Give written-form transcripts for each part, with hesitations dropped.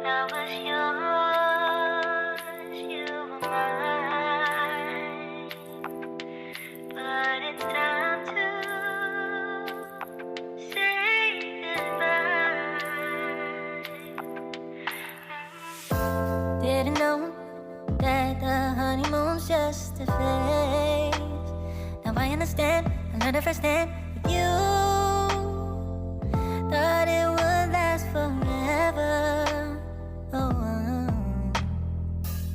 I was yours, you were mine. But it's time to say goodbye. Didn't know that the honeymoon's just a phase. Now I understand, I learned it firsthand with you. Thought it would last forever. Oh,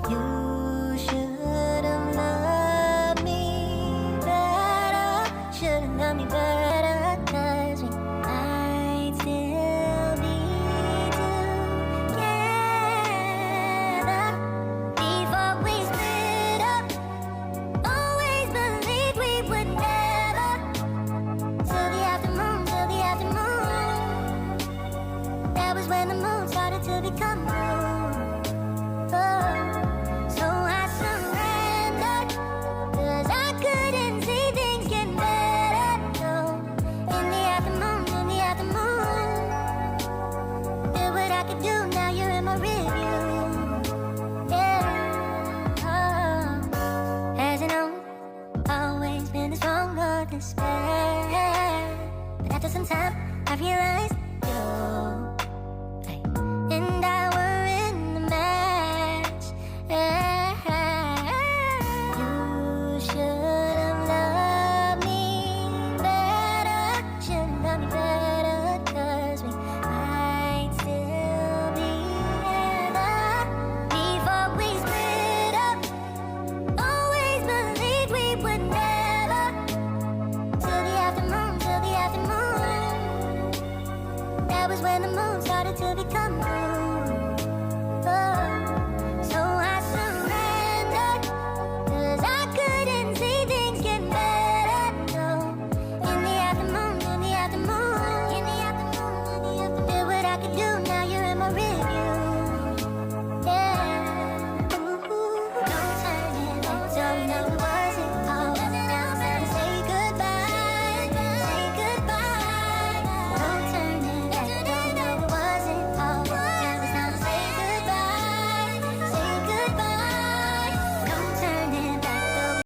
you should have loved me better. Should have loved me better. 'Cause we might still be together. Before we split up, always believed we would never. Till the afternoon, till the afternoon. That was when the moon started to become blue. Oh, so I surrendered, 'cause I couldn't see things getting better. No, in the afternoon, in the afternoon. Did what I could do, now you're in my review. Yeah, oh. As you know, always been the stronger despair. But after some time, I realized